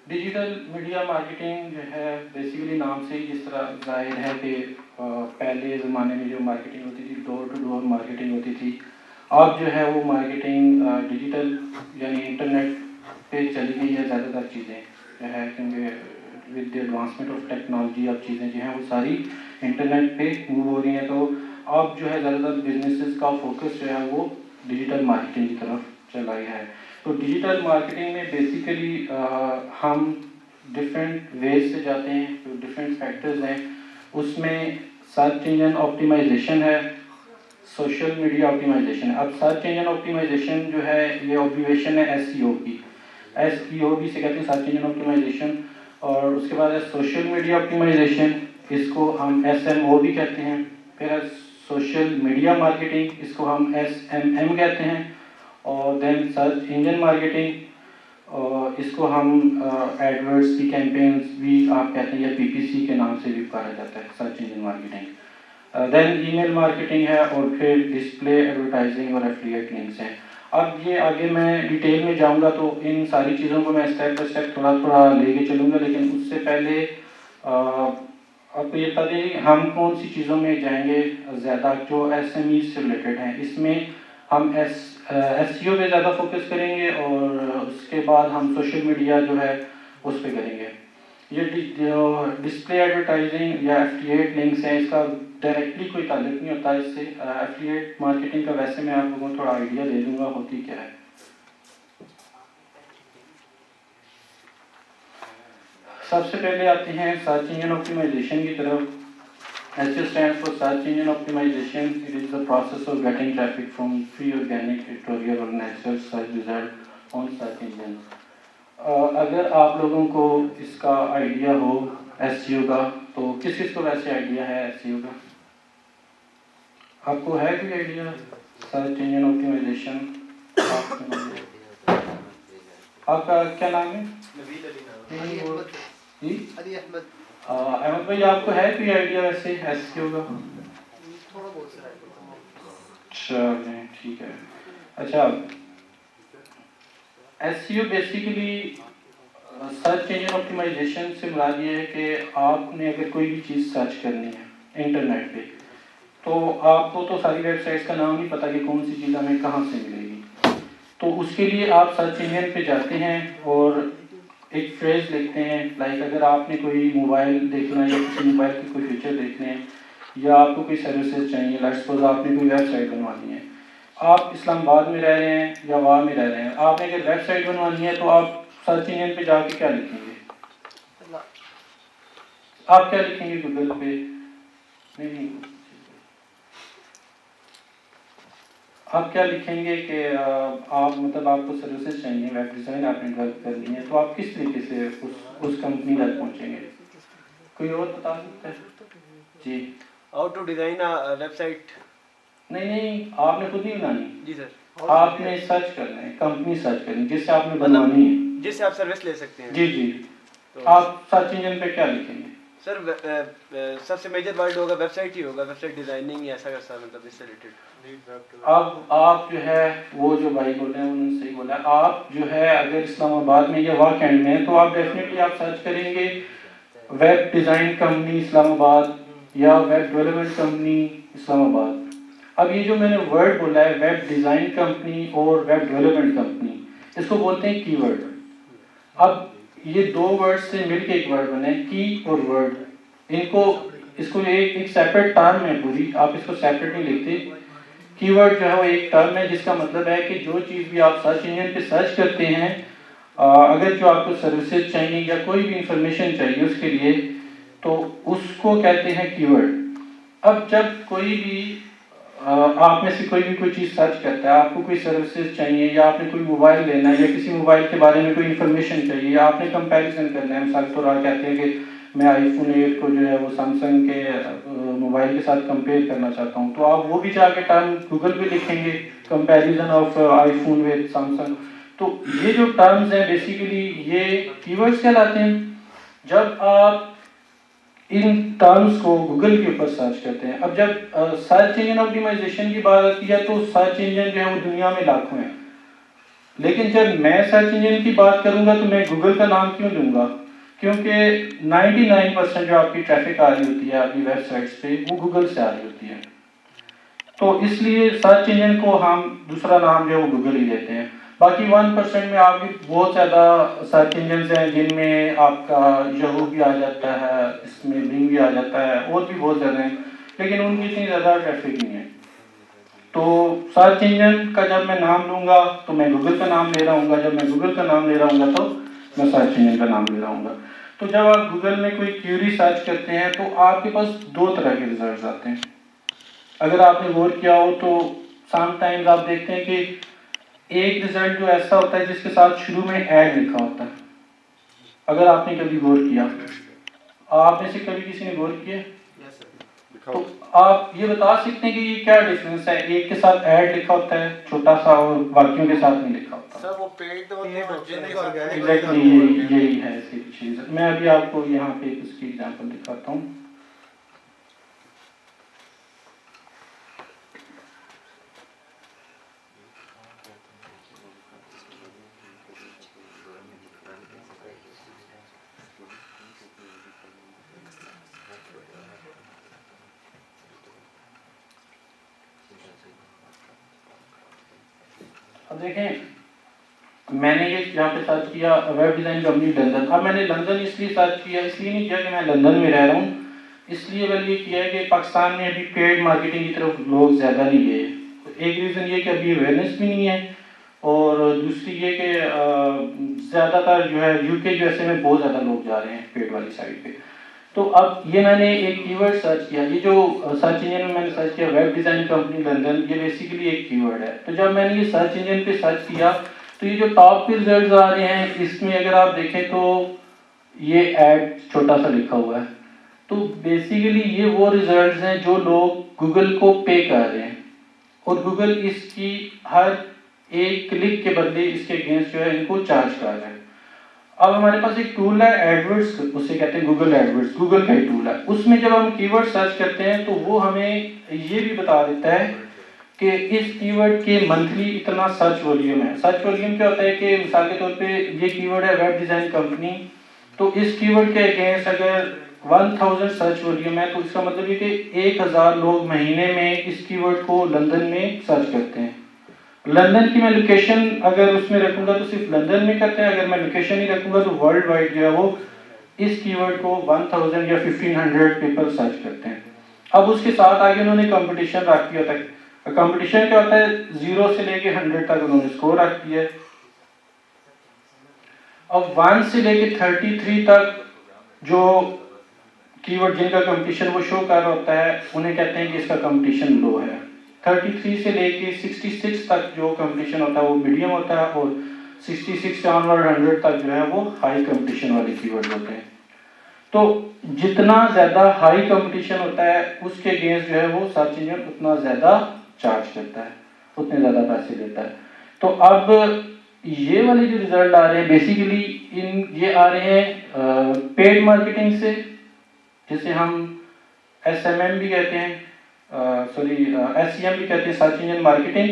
Digital media marketing जो है basically नाम से ही जिस तरह जाहिर है कि पहले ज़माने में जो मार्केटिंग होती थी डोर टू डोर मार्केटिंग होती थी। अब जो है वो मार्केटिंग डिजिटल यानी इंटरनेट पे चली गई है ज़्यादातर चीज़ें जो है, क्योंकि with the advancement of technology अब चीज़ें जो हैं वो सारी इंटरनेट पे मूव हो रही हैं। तो अब जो है ज़्यादातर बिजनेसेस का फोकस जो है वो डिजिटल मार्केटिंग की तरफ चला गया है। तो डिजिटल मार्केटिंग में बेसिकली हम डिफरेंट वेज से जाते हैं, तो डिफरेंट फैक्टर्स हैं उसमें। सर्च इंजन ऑप्टिमाइजेशन है, सोशल मीडिया ऑप्टिमाइजेशन है। अब सर्च इंजन ऑप्टिमाइजेशन जो है ये ऑब्जर्वेशन है एसईओ की, एसईओ भी से कहते हैं सर्च इंजन ऑप्टिमाइजेशन। और उसके बाद है सोशल मीडिया ऑप्टिमाइजेशन, इसको हम एसएमओ भी कहते हैं। फिर है सोशल मीडिया मार्केटिंग, इसको हम एसएमएम कहते हैं। और देन सर्च इंजन मार्केटिंग, और इसको हम एडवर्ड्स की कैंपेन्स भी आप कहते हैं या पीपीसी के नाम से भी पुकारा जाता है search engine marketing. Then email marketing है, और फिर डिस्प्ले एडवर्टाइजिंग और एफिलिएट लिंक्स हैं। अब ये आगे मैं डिटेल में जाऊंगा तो इन सारी चीज़ों को मैं स्टेप बाय स्टेप थोड़ा थोड़ा लेके चलूँगा, लेकिन उससे पहले आपको ये बता दें हम कौन सी चीज़ों में जाएंगे ज़्यादा जो एसएमई से रिलेटेड हैं। इसमें हम एसईओ पे ज़्यादा फोकस करेंगे, और उसके बाद हम सोशल मीडिया जो है उस पर करेंगे। ये जो डिस्प्ले एडवर्टाइजिंग या एफिलिएट लिंक्स हैं इसका डायरेक्टली कोई ताल्लुक नहीं होता इससे। एफिलिएट मार्केटिंग का वैसे मैं आप लोगों को थोड़ा आइडिया दे दूंगा होती क्या है। सबसे पहले आते हैं सर्च इंजन ऑप्टिमाइजेशन की तरफ। SEO stands for Search Engine Optimization. It is the process of getting traffic from free organic, editorial or natural search result on search engines. अगर आप लोगों को इसका आइडिया हो SEO का, तो किस किस को वैसे आइडिया है SEO का? आपको है कोई आइडिया सर्च इंजन ऑप्टिमाइजेशन? आपका क्या नाम है? अली अहमद। अहमद भाई, आपको है कोई आइडिया वैसे SEO का? थोड़ा बहुत सा है। चलिए ठीक है। अच्छा, SEO basically search engine optimisation से मुराद ये है कि आपने अगर कोई भी चीज़ सर्च करनी है इंटरनेट पे, तो आपको तो सारी वेबसाइट्स का नाम नहीं पता कि कौन सी चीज़ हमें कहाँ से मिलेगी। तो उसके लिए आप सर्च इंजन पे जाते हैं और एक फ्रेज लिखते हैं, लाइक अगर आपने कोई मोबाइल देखना है या किसी मोबाइल के कोई फीचर देखने हैं, या आपको कोई सर्विसेज चाहिए, लेट्स सपोज आपने कोई वेबसाइट बनवानी है, आप इस्लामाबाद में रह रहे हैं या वहाँ में रह रहे हैं, आपने अगर वेबसाइट बनवानी है तो आप सर्च इंजन पे जाके क्या लिखेंगे? आप क्या लिखेंगे गूगल पे? नहीं, आप क्या लिखेंगे कि आप मतलब आपको सर्विसेज चाहिए, वेब डिज़ाइन आपने डेवलप करनी है, तो आप किस तरीके से उस कंपनी तक पहुँचेंगे? कोई और बता सकता है जी? How to design a website. नहीं, आपने खुद नहीं बनानी जी सर, आपने सर्च करना है, कंपनी सर्च करनी जिससे आपने बनवानी है, जिससे आप सर्विस ले सकते हैं। जी जी। तो आप सर्च इंजन पे क्या लिखेंगे? सर सबसे मेजर वर्ड होगा वेबसाइट ही होगा, वेबसाइट डिज़ाइनिंग या ऐसा कैसा, मतलब इससे रिलेटेड। अब आप जो है वो जो भाई बोल रहे हैं उन्होंने सही बोला। आप जो है अगर इस्लामाबाद में या वाकैंड में है तो आप डेफिनेटली आप सर्च करेंगे वेब डिज़ाइन कंपनी इस्लामाबाद या वेब डेवलपमेंट कंपनी इस्लामाबाद। अब ये जो मैंने वर्ड बोला है वेब डिज़ाइन कंपनी और वेब डेवलपमेंट कंपनी, इसको बोलते हैं कीवर्ड। अब ये दो वर्ड से मिलके एक वर्ड बने, की और वर्ड, इनको इसको एक सेपरेट टर्म है पूरी, आप इसको सेपरेट नहीं लिखते। कीवर्ड जो है वो एक टर्म है जिसका मतलब है कि जो चीज़ भी आप सर्च इंजन पे सर्च करते हैं, अगर जो आपको सर्विसेज चाहिए या कोई भी इंफॉर्मेशन चाहिए उसके लिए, तो उसको कहते हैं कीवर्ड। अब जब कोई भी आप में से कोई भी कोई चीज़ सर्च करता है, आपको कोई सर्विसेज चाहिए या आपने कोई मोबाइल लेना है या किसी मोबाइल के बारे में कोई इन्फॉर्मेशन चाहिए या आपने कंपैरिजन करना है, मिसाल के तौर पर कहते हैं कि मैं आईफोन 8 को जो है वो सैमसंग के मोबाइल के साथ कंपेयर करना चाहता हूँ, तो आप वो भी जाके टर्म गूगल पे लिखेंगे comparison of iPhone with Samsung. तो ये जो टर्म्स हैं बेसिकली ये कीवर्ड्स कहलाते हैं। जब आप इन टर्म्स को गूगल के ऊपर सर्च करते हैं, अब जब सर्च इंजन ऑप्टिमाइजेशन की बात आती है तो सर्च इंजन जो है वो दुनिया में लाखों हैं। लेकिन जब मैं सर्च इंजन की बात करूंगा तो मैं गूगल का नाम क्यों लूँगा? क्योंकि 99% जो आपकी ट्रैफिक आ रही होती है आपकी वेबसाइट्स पे वो गूगल से आ रही होती है। तो इसलिए सर्च इंजन को हम दूसरा नाम जो है वो गूगल ही देते हैं। बाकी 1% में आपकी बहुत ज़्यादा सर्च इंजन हैं जिनमें आपका याहू भी आ जाता है, इसमें बिंग भी आ जाता है, और भी बहुत ज़्यादा हैं, लेकिन उनकी इतनी ज़्यादा ट्रैफिक नहीं है। तो सर्च इंजन का जब मैं नाम लूँगा तो मैं गूगल का नाम ले रहा हूँ, जब मैं गूगल का नाम ले रहा हूँ तो मैं सर्च इंजन का नाम ले रहा हूँ। तो जब आप गूगल में कोई क्यूरी सर्च करते हैं तो आपके पास दो तरह के रिजल्ट आते हैं। अगर आपने गौर किया हो तो समटाइम्स आप देखते हैं कि एक रिजल्ट जो ऐसा होता है जिसके साथ शुरू में ऐड लिखा होता है। अगर आपने कभी गौर किया, आप में से कभी किसी ने गौर किया, तो आप ये बता सकते हैं कि ये क्या डिफरेंस है? एक के साथ ऐड लिखा होता है छोटा सा और बाकियों के साथ नहीं लिखा होता। सर वो पेड होते हैं एग्जैक्टली यही है इसकी चीज। मैं अभी आपको यहाँ पे इसकी एग्जांपल दिखाता हूँ। अब देखें, मैंने ये यहाँ पे सर्च किया वेब डिज़ाइन कंपनी लंदन। अब मैंने लंदन इसलिए सर्च किया, इसलिए नहीं किया कि मैं लंदन में रह रहा हूँ, इसलिए मैंने ये किया है कि पाकिस्तान में अभी पेड मार्केटिंग की तरफ लोग ज़्यादा नहीं गए। एक रीज़न ये कि अभी अवेयरनेस भी नहीं है, और दूसरी ये कि ज़्यादातर जो है यूके यूएसए में बहुत ज़्यादा लोग जा रहे हैं पेड वाली साइड पे। तो अब ये मैंने एक कीवर्ड सर्च किया, ये जो सर्च इंजन में मैंने सर्च किया वेब डिज़ाइन कंपनी लंदन, ये बेसिकली एक कीवर्ड है। तो जब मैंने ये सर्च इंजन पे सर्च किया तो ये जो टॉप पे रिजल्ट आ रहे हैं इसमें अगर आप देखें तो ये ऐड छोटा सा लिखा हुआ है। तो बेसिकली ये वो रिजल्ट्स हैं जो लोग गूगल को पे कर रहे हैं, और गूगल इसकी हर एक क्लिक के बदले इसके अगेंस्ट जो है इनको चार्ज कर रहा है। अब हमारे पास एक टूल है एडवर्ड्स, उसे कहते हैं गूगल एडवर्ड्स, गूगल का ही टूल है। उसमें जब हम कीवर्ड सर्च करते हैं तो वो हमें ये भी बता देता है कि इस कीवर्ड के मंथली इतना सर्च वॉल्यूम है। सर्च वॉल्यूम क्या होता है कि मिसाल के तौर पे ये कीवर्ड है वेब डिज़ाइन कंपनी, तो इस कीवर्ड के अगेंस्ट अगर 1000 सर्च वॉल्यूम है तो इसका मतलब ये कि 1000 लोग महीने में इस कीवर्ड को लंदन में सर्च करते हैं। लंदन की मैं लोकेशन अगर उसमें रखूंगा तो सिर्फ लंदन में करते हैं, अगर मैं लोकेशन ही रखूंगा तो वर्ल्ड वाइड जो है वो इस कीवर्ड को 1000 या 1500 पीपल सर्च करते हैं। अब उसके साथ आगे उन्होंने कंपटीशन रख दिया था। कंपटीशन क्या होता है, 0 से लेके 100 तक उन्होंने स्कोर रख दिया है। अब 1 से लेके 33 तक जो कीवर्ड जिनका कंपटीशन वो शो कर रहा होता है उन्हें कहते हैं कि इसका कंपटीशन लो है। 33 से लेके 66 तक जो कंपटीशन होता है वो मीडियम होता है, और 66 से ऑनवर्ड 100 तक जो है वो हाई कंपटीशन वाले कीवर्ड होते हैं। तो जितना ज़्यादा हाई कंपटीशन होता है उसके अगेंस्ट जो है वो सर्च इंजन उतना ज़्यादा चार्ज करता है, उतने ज़्यादा पैसे देता है। तो अब ये वाले जो रिजल्ट आ रहे हैं बेसिकली ये आ रहे हैं पेड मार्केटिंग से, जिसे हम SMM भी कहते हैं, SEM भी कहते हैं, सर्च इंजन मार्केटिंग,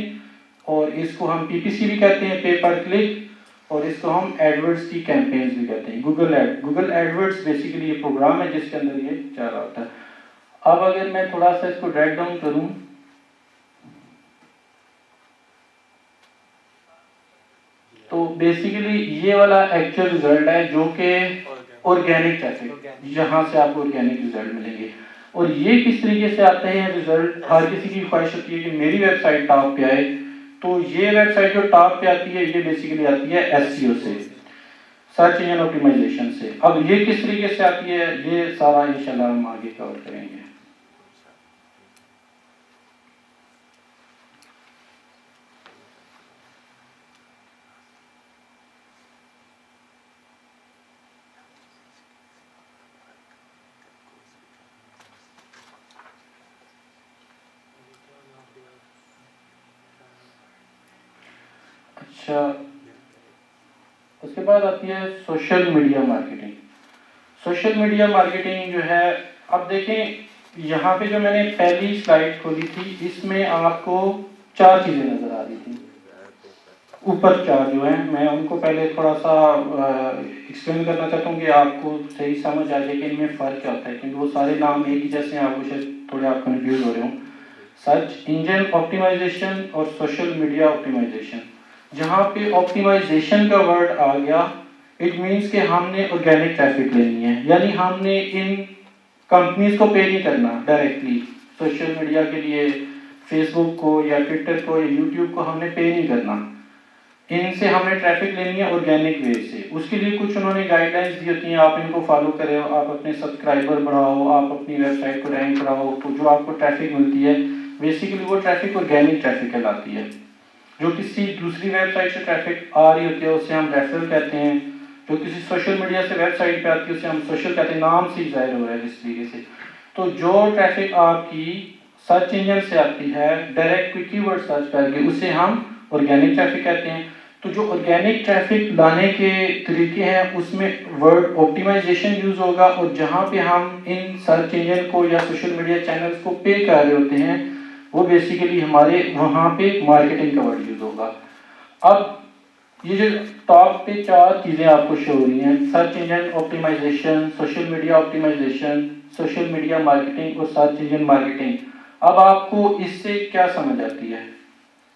और इसको हम PPC भी कहते हैं, पे पर क्लिक, और इसको हम एडवर्ड्स की कैंपेन्स भी कहते हैं। गूगल एडवर्ड्स बेसिकली ये प्रोग्राम है जिसके अंदर ये चल रहा होता है। अब अगर मैं थोड़ा सा इसको ड्रैग डाउन करूं तो बेसिकली ये वाला एक्चुअल रिजल्ट है जो कि ऑर्गेनिक ट्रैफिक, यहाँ से आपको ऑर्गेनिक रिजल्ट मिलेंगे। और ये किस तरीके से आते हैं रिजल्ट, हर किसी की ख्वाहिश होती है कि मेरी वेबसाइट टॉप पे आए। तो ये वेबसाइट जो टॉप पे आती है ये बेसिकली आती है SEO से, सर्च इंजन ऑप्टिमाइजेशन से। अब ये किस तरीके से आती है ये सारा इंशाल्लाह हम आगे कवर करेंगे। अच्छा, उसके बाद आती है social media marketing. Social media marketing जो है, अब देखें यहाँ पे जो मैंने पहली स्लाइड खोली थी इसमें आपको 4 चीज़ें नज़र आ रही थी। ऊपर चार जो हैं, मैं उनको पहले थोड़ा सा एक्सप्लेन करना चाहता हूँ कि आपको सही समझ आ जाए कि इनमें फ़र्क क्या होता है, क्योंकि वो सारे नाम एक ही जैसे हैं, आपको शायद थोड़े आप कन्फ्यूज हो रहे हो। सर्च इंजन ऑप्टिमाइजेशन और सोशल मीडिया ऑप्टिमाइजेशन। जहाँ पे ऑप्टिमाइजेशन का वर्ड आ गया, इट मीन्स कि हमने ऑर्गेनिक ट्रैफिक लेनी है, यानी हमने इन कंपनीज को पे नहीं करना डायरेक्टली। सोशल मीडिया के लिए फेसबुक को या ट्विटर को या यूट्यूब को हमने पे नहीं करना, इनसे हमने ट्रैफिक लेनी है ऑर्गेनिक वे से। उसके लिए कुछ उन्होंने गाइडलाइंस दी होती हैं, आप इनको फॉलो करें, आप अपने सब्सक्राइबर बढ़ाओ, आप अपनी वेबसाइट को रैंक कराओ, तो जो आपको ट्रैफिक मिलती है बेसिकली वो ट्रैफिक ऑर्गेनिक ट्रैफिक कहलाती है। जो किसी दूसरी वेबसाइट से ट्रैफिक आ रही होती है उसे हम रेफरल कहते हैं। जो किसी सोशल मीडिया से वेबसाइट पे आती है उसे हम सोशल कहते हैं, नाम से ही जाहिर हो रहा है जिस तरीके से। तो जो ट्रैफिक आपकी सर्च इंजन से आती है डायरेक्ट कोई कीवर्ड सर्च करके, उसे हम ऑर्गेनिक ट्रैफिक कहते हैं। तो जो ऑर्गेनिक ट्रैफिक लाने के तरीके हैं उसमें वर्ड ऑप्टिमाइजेशन यूज होगा, और जहाँ पे हम इन सर्च इंजन को या सोशल मीडिया चैनल्स को पे कर रहे होते हैं वो बेसिकली हमारे वहाँ पे मार्केटिंग का वर्ड यूज होगा। अब ये जो टॉप पे चार चीज़ें आपको शो हो रही हैं, search engine optimisation, social media optimisation, social media marketing और सर्च इंजन मार्केटिंग। अब आपको इससे क्या समझ आती है,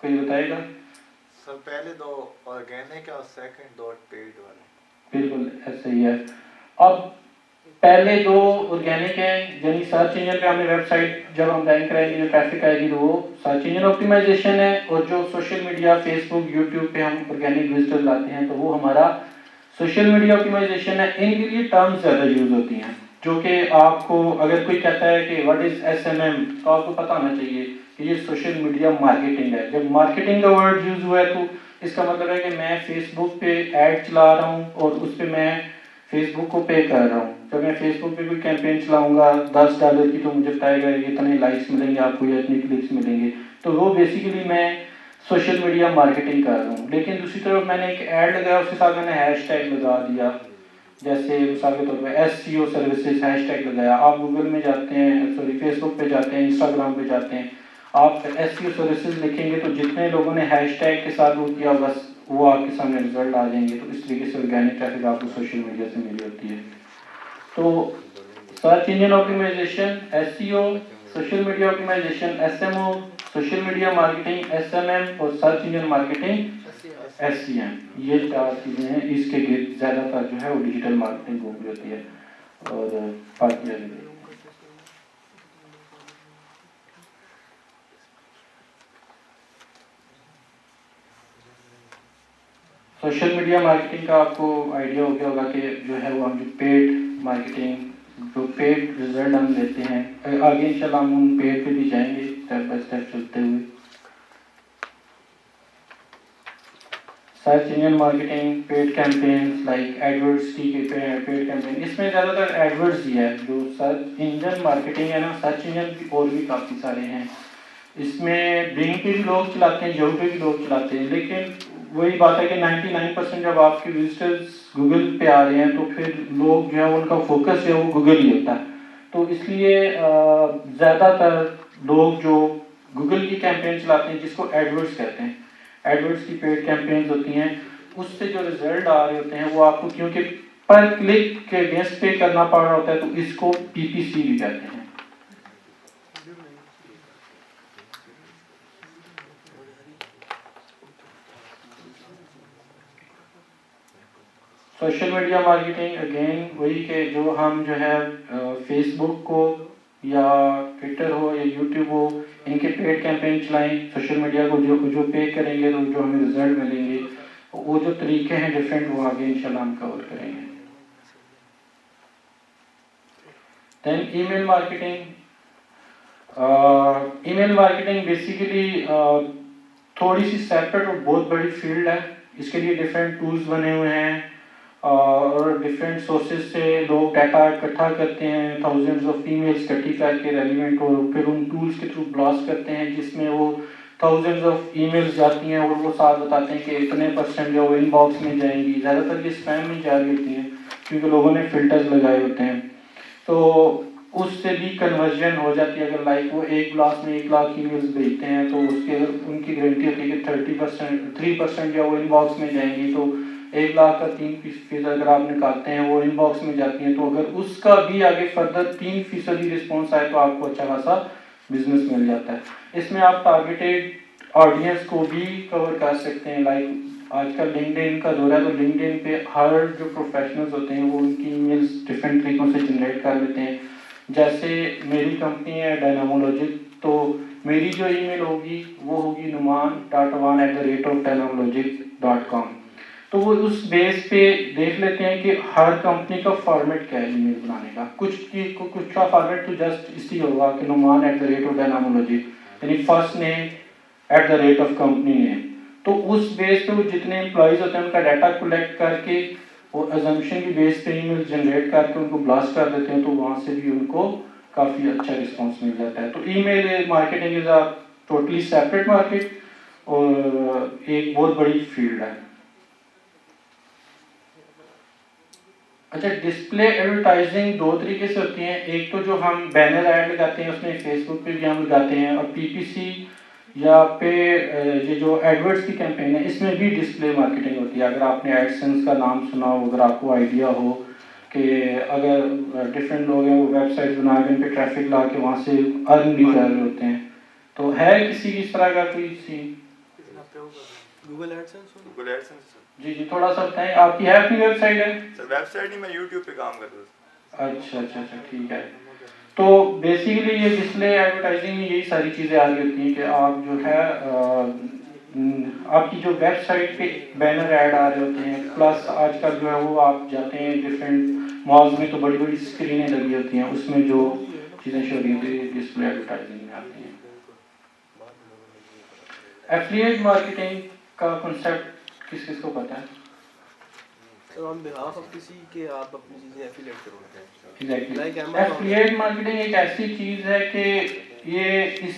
कोई बताएगा? सर पहले दो ऑर्गेनिक और सेकंड दो पेड वाले। बिल्कुल ऐसा ही है। अब पहले दो ऑर्गेनिक है, यानी सर्च इंजन पे हमने वेबसाइट जब हम रैंक कराएंगे जो ट्रैफिक आएगी तो वो सर्च इंजन ऑप्टिमाइजेशन है, और जो सोशल मीडिया फेसबुक यूट्यूब पे हम ऑर्गेनिक विजिटर्स लाते हैं तो वो हमारा सोशल मीडिया ऑप्टिमाइजेशन है। इनके लिए टर्म्स ज़्यादा यूज होती हैं, जो कि आपको अगर कोई कहता है कि व्हाट इज SMM, तो आपको पता होना चाहिए कि ये सोशल मीडिया मार्केटिंग है। जब मार्केटिंग का वर्ड यूज हुआ है तो इसका मतलब है कि मैं फेसबुक पे ऐड चला रहा हूँ और उस पर मैं फेसबुक को पे कर रहा हूँ। जब मैं फेसबुक पे कोई कैंपेन चलाऊंगा $10 की, तो मुझे बताएगा ये इतने लाइक्स मिलेंगे आपको या इतने क्लिक्स मिलेंगे, तो वो बेसिकली मैं सोशल मीडिया मार्केटिंग कर रहा हूँ। लेकिन दूसरी तरफ मैंने एक ऐड लगाया, उसके साथ मैंने हैशटैग लगा दिया, जैसे मिसाल के तौर पे SEO सर्विसेज हैशटैग लगाया। आप गूगल में जाते हैं, सॉरी फेसबुक पे जाते हैं, इंस्टाग्राम पे जाते हैं, आप SEO सर्विसेज लिखेंगे तो जितने लोगों ने हैशटैग के साथ वो किया बस वो आपके सामने रिजल्ट आ जाएंगे। तो इस तरीके से ऑर्गेनिक ट्रैफिक आपको सोशल मीडिया से मिली होती है। तो search engine optimisation SEO, social media optimisation SMO, social media marketing SMM और सर्च इंजन मार्केटिंग SCM, ये चार चीज़ें हैं। इसके ज़्यादातर जो है वो डिजिटल मार्केटिंग घूम रही होती है और बाकी सोशल मीडिया मार्केटिंग का आपको आइडिया हो गया होगा कि जो है वो हम जो पेड मार्केटिंग, जो पेड रिजल्ट हम लेते हैं, आगे इंशाल्लाह हम उन पेड पे भी जाएंगे स्टेप बाय स्टेप चलते हुए। Search engine marketing, paid campaigns like AdWords की पेड कैंपेन, इसमें ज़्यादातर एडवर्ड्स ही है। जो सर्च इंजन मार्केटिंग है ना, सर्च इंजन की और भी काफ़ी सारे हैं। इसमें बिंग पे भी लोग चलाते हैं, यहू पे भी लोग चलाते हैं, लेकिन वही बात है कि 99% जब आपके विजिटर्स गूगल पे आ रहे हैं तो फिर लोग जो है उनका फोकस है वो गूगल ही होता है। तो इसलिए ज़्यादातर लोग जो गूगल की कैंपेन चलाते हैं जिसको एडवर्ड्स कहते हैं, एडवर्ड्स की पेड कैंपेन्स होती हैं, उससे जो रिजल्ट आ रहे होते हैं वो आपको क्योंकि पर क्लिक के अगेंस्ट पे करना पड़ रहा होता है तो इसको PPC भी कहते हैं। सोशल मीडिया मार्केटिंग अगेन वही के जो हम जो है फेसबुक को या ट्विटर हो या यूट्यूब हो, इनके पेड कैंपेन चलाएं। सोशल मीडिया को जो पे करेंगे तो जो हमें रिजल्ट मिलेंगे, वो जो तरीके हैं डिफरेंट वो आगे इंशाल्लाह हम कवर करेंगे। Then email marketing. ईमेल मार्केटिंग बेसिकली थोड़ी सी सेपरेट और बहुत बड़ी फील्ड है। इसके लिए डिफरेंट टूल्स बने हुए हैं और डिफरेंट सोर्सेज से लोग डाटा इकट्ठा करते हैं, थाउजेंड्स ऑफ ईमेल्स इकट्ठी करके रेलिवेंट, और फिर उन टूल्स के थ्रू ब्लास्ट करते हैं जिसमें वो थाउजेंड्स ऑफ ईमेल्स जाती हैं और वो साथ बताते हैं कि इतने % जो वो इनबॉक्स में जाएंगी। ज़्यादातर ये स्पैम में जा रही होती हैं क्योंकि लोगों ने फ़िल्टर्स लगाए होते हैं। तो उससे भी कन्वर्जन हो जाती है। अगर लाइक वो एक ब्लास्ट में 1 लाख ईमेल्स भेजते हैं तो उसके अगर उनकी गारंटी होती है कि 3% या वो इनबॉक्स में जाएंगी, तो 1 लाख का 3% अगर आप निकालते हैं वो इनबॉक्स में जाती हैं, तो अगर उसका भी आगे फर्दर 3% ही रिस्पॉन्स आए तो आपको अच्छा खासा बिजनेस मिल जाता है। इसमें आप टारगेटेड ऑडियंस को भी कवर कर सकते हैं। लाइक आजकल लिंक्डइन का दौर है, तो लिंक्डइन पे हर जो प्रोफेशनल्स होते हैं वो उनकी ईमेल्स डिफरेंट तरीकों से जनरेट कर लेते हैं। जैसे मेरी कंपनी है डायनामोलॉजिक, तो मेरी जो ईमेल होगी वो होगी numan.1@dynamologic.com। तो वो उस बेस पे देख लेते हैं कि हर कंपनी का फॉर्मेट क्या है ईमेल बनाने का। कुछ का फॉर्मेट तो जस्ट इसी होगा कि numan@dynamologic, यानी फर्स्ट नेम @कंपनी नेम। तो उस बेस पे वो जितने एम्प्लॉइज होते हैं उनका डाटा कलेक्ट करके वो अजम्पशन की बेस पे ईमेल जनरेट करके उनको ब्लास्ट कर देते हैं, तो वहाँ से भी उनको काफ़ी अच्छा रिस्पांस मिल जाता है। तो email marketing is a totally separate market और एक बहुत बड़ी फील्ड है। अच्छा, डिस्प्ले एडवर्टाइजिंग 2 तरीके से होती है। एक तो जो हम बैनर ऐड लगाते हैं उसमें फेसबुक पे भी हम लगाते हैं, और पीपीसी या पे ये जो एडवर्ड्स की कैंपेन है इसमें भी डिस्प्ले मार्केटिंग होती है। अगर आपने एडसेंस का नाम सुना हो, अगर आपको आइडिया हो कि अगर डिफरेंट लोग हैं वो वेबसाइट बना के उन पे ट्रैफिक ला के वहाँ से अर्न भी कर रहे होते हैं, तो है किसी इस तरह का कोई scene? Google AdSense Google AdSense जी जी, थोड़ा सा बताएं। आपकी है अपनी वेबसाइट है? सर वेबसाइट ही मैं यूट्यूब पे काम करता हूँ। अच्छा, ठीक है। तो बेसिकली ये डिस्प्ले एडवर्टाइजिंग में यही सारी चीज़ें आ रही होती हैं कि आप जो है आपकी जो वेबसाइट पे बैनर ऐड आ रहे होते हैं, प्लस आजकल जो है वो आप जाते हैं डिफरेंट मॉल्स में तो बड़ी बड़ी स्क्रीनें लगी होती हैं, उसमें जो चीज़ें शो होती हैं डिस्प्ले एडवर्टाइजिंग में आती हैं। एफिलिएट मार्केटिंग का कॉन्सेप्ट किस किस को पता है? तो ऑन बिहाफ ऑफ किसी के आप अपनी चीजें एफिलिएट करोगे। Exactly, Like Amazon. Affiliate marketing एक ऐसी चीज़ है कि ये इस